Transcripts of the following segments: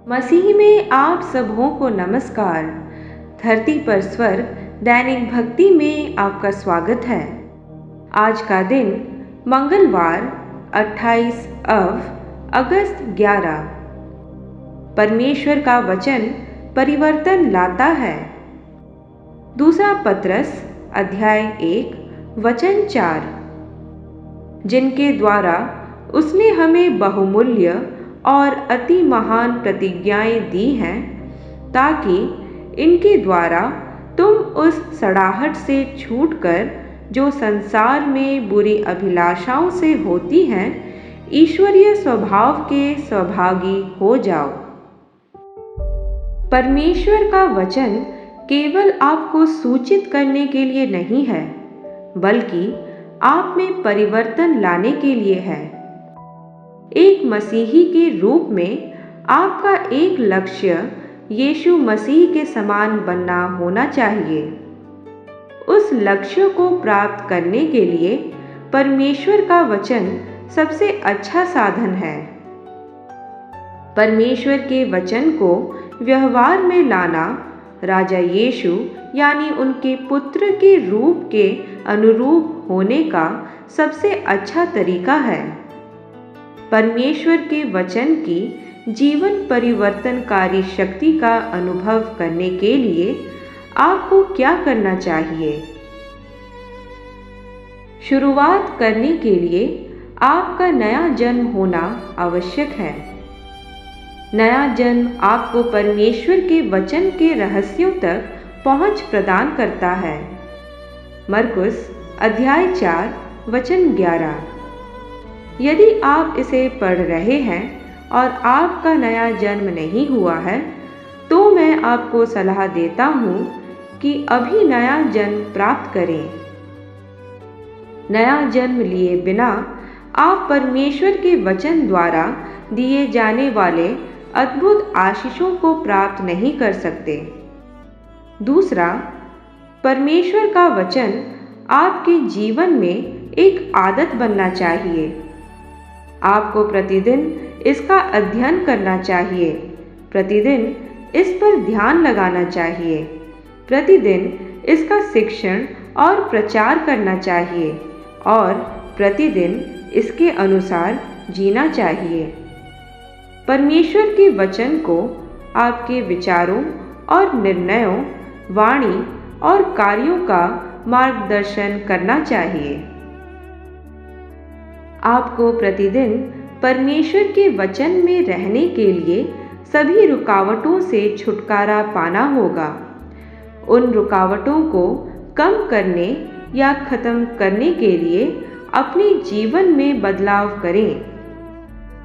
मसीह में आप सबों को नमस्कार। धरती पर स्वर्ग दैनिक भक्ति में आपका स्वागत है। आज का दिन मंगलवार 28 अगस्त 11। परमेश्वर का वचन परिवर्तन लाता है। दूसरा पत्रस अध्याय 1 वचन 4। जिनके द्वारा उसने हमें बहुमूल्य और अति महान प्रतिज्ञाएं दी हैं, ताकि इनके द्वारा तुम उस सड़ाहट से छूटकर जो संसार में बुरी अभिलाषाओं से होती हैं, ईश्वरीय स्वभाव के सहभागी हो जाओ। परमेश्वर का वचन केवल आपको सूचित करने के लिए नहीं है, बल्कि आप में परिवर्तन लाने के लिए है। एक मसीही के रूप में आपका एक लक्ष्य यीशु मसीह के समान बनना होना चाहिए। उस लक्ष्य को प्राप्त करने के लिए परमेश्वर का वचन सबसे अच्छा साधन है। परमेश्वर के वचन को व्यवहार में लाना राजा यीशु यानी उनके पुत्र के रूप के अनुरूप होने का सबसे अच्छा तरीका है। परमेश्वर के वचन की जीवन परिवर्तनकारी शक्ति का अनुभव करने के लिए आपको क्या करना चाहिए? शुरुआत करने के लिए आपका नया जन्म होना आवश्यक है। नया जन्म आपको परमेश्वर के वचन के रहस्यों तक पहुंच प्रदान करता है। मरकुस अध्याय 4 वचन 11। यदि आप इसे पढ़ रहे हैं और आपका नया जन्म नहीं हुआ है, तो मैं आपको सलाह देता हूँ कि अभी नया जन्म प्राप्त करें। नया जन्म लिए बिना आप परमेश्वर के वचन द्वारा दिए जाने वाले अद्भुत आशीषों को प्राप्त नहीं कर सकते। दूसरा, परमेश्वर का वचन आपके जीवन में एक आदत बनना चाहिए। आपको प्रतिदिन इसका अध्ययन करना चाहिए, प्रतिदिन इस पर ध्यान लगाना चाहिए, प्रतिदिन इसका शिक्षण और प्रचार करना चाहिए और प्रतिदिन इसके अनुसार जीना चाहिए। परमेश्वर के वचन को आपके विचारों और निर्णयों, वाणी और कार्यों का मार्गदर्शन करना चाहिए। आपको प्रतिदिन परमेश्वर के वचन में रहने के लिए सभी रुकावटों से छुटकारा पाना होगा। उन रुकावटों को कम करने या खत्म करने के लिए अपने जीवन में बदलाव करें।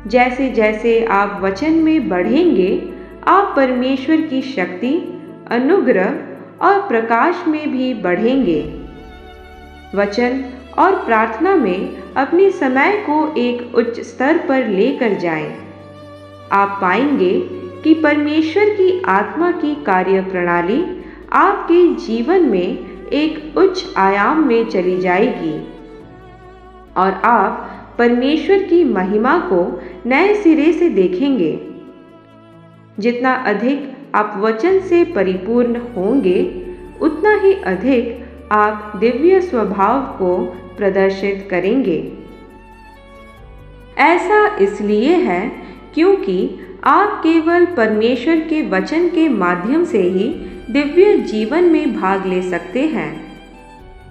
जैसे जैसे आप वचन में बढ़ेंगे, आप परमेश्वर की शक्ति, अनुग्रह और प्रकाश में भी बढ़ेंगे। वचन और प्रार्थना में अपने समय को एक उच्च स्तर पर लेकर जाएं। आप पाएंगे कि परमेश्वर की आत्मा की कार्य प्रणाली आपके जीवन में एक उच्च आयाम में चली जाएगी और आप परमेश्वर की महिमा को नए सिरे से देखेंगे। जितना अधिक आप वचन से परिपूर्ण होंगे, उतना ही अधिक आप दिव्य स्वभाव को प्रदर्शित करेंगे। ऐसा इसलिए है क्योंकि आप केवल परमेश्वर के वचन के माध्यम से ही दिव्य जीवन में भाग ले सकते हैं।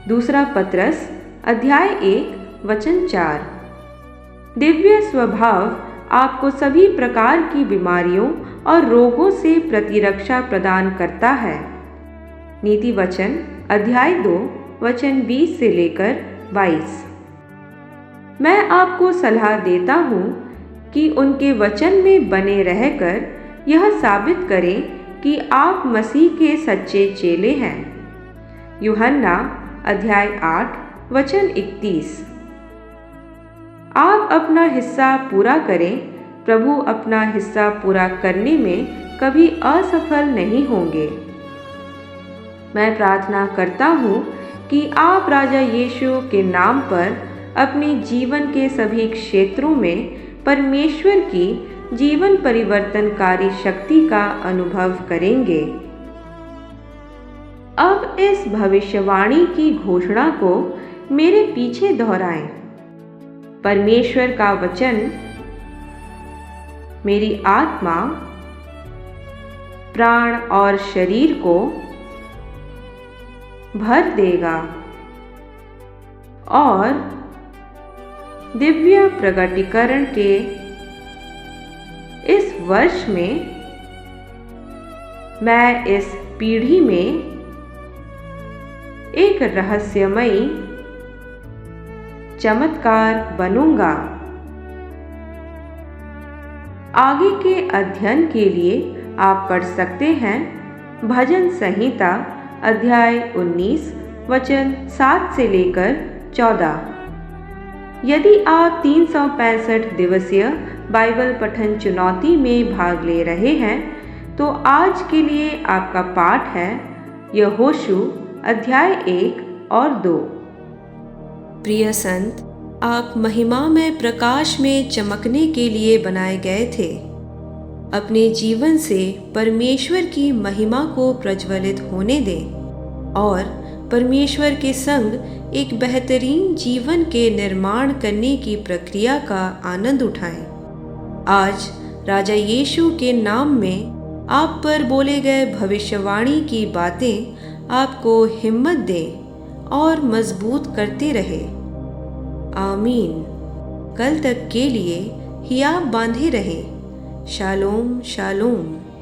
दूसरा पत्रस अध्याय 1 वचन 4। दिव्य स्वभाव आपको सभी प्रकार की बीमारियों और रोगों से प्रतिरक्षा प्रदान करता है। नीति वचन अध्याय 2 वचन 20 से लेकर 22। मैं आपको सलाह देता हूँ कि उनके वचन में बने रहकर यह साबित करें कि आप मसीह के सच्चे चेले हैं। यूहन्ना अध्याय 8 वचन 31। आप अपना हिस्सा पूरा करें, प्रभु अपना हिस्सा पूरा करने में कभी असफल नहीं होंगे। मैं प्रार्थना करता हूँ कि आप राजा यीशु के नाम पर अपने जीवन के सभी क्षेत्रों में परमेश्वर की जीवन परिवर्तनकारी शक्ति का अनुभव करेंगे। अब इस भविष्यवाणी की घोषणा को मेरे पीछे दोहराएं। परमेश्वर का वचन मेरी आत्मा, प्राण और शरीर को भर देगा और दिव्य प्रगटीकरण के इस वर्ष में मैं इस पीढ़ी में एक रहस्यमयी चमत्कार बनूंगा। आगे के अध्ययन के लिए आप पढ़ सकते हैं भजन संहिता अध्याय 19 वचन 7 से लेकर 14। यदि आप 365 दिवसीय बाइबल पठन चुनौती में भाग ले रहे हैं तो आज के लिए आपका पाठ है यहोशू अध्याय 1 और 2। प्रिय संत, आप महिमामय प्रकाश में चमकने के लिए बनाए गए थे। अपने जीवन से परमेश्वर की महिमा को प्रज्वलित होने दें और परमेश्वर के संग एक बेहतरीन जीवन के निर्माण करने की प्रक्रिया का आनंद उठाएं। आज राजा यीशु के नाम में आप पर बोले गए भविष्यवाणी की बातें आपको हिम्मत दें और मजबूत करते रहे। आमीन। कल तक के लिए हियाब बांधे रहें। Shalom shalom.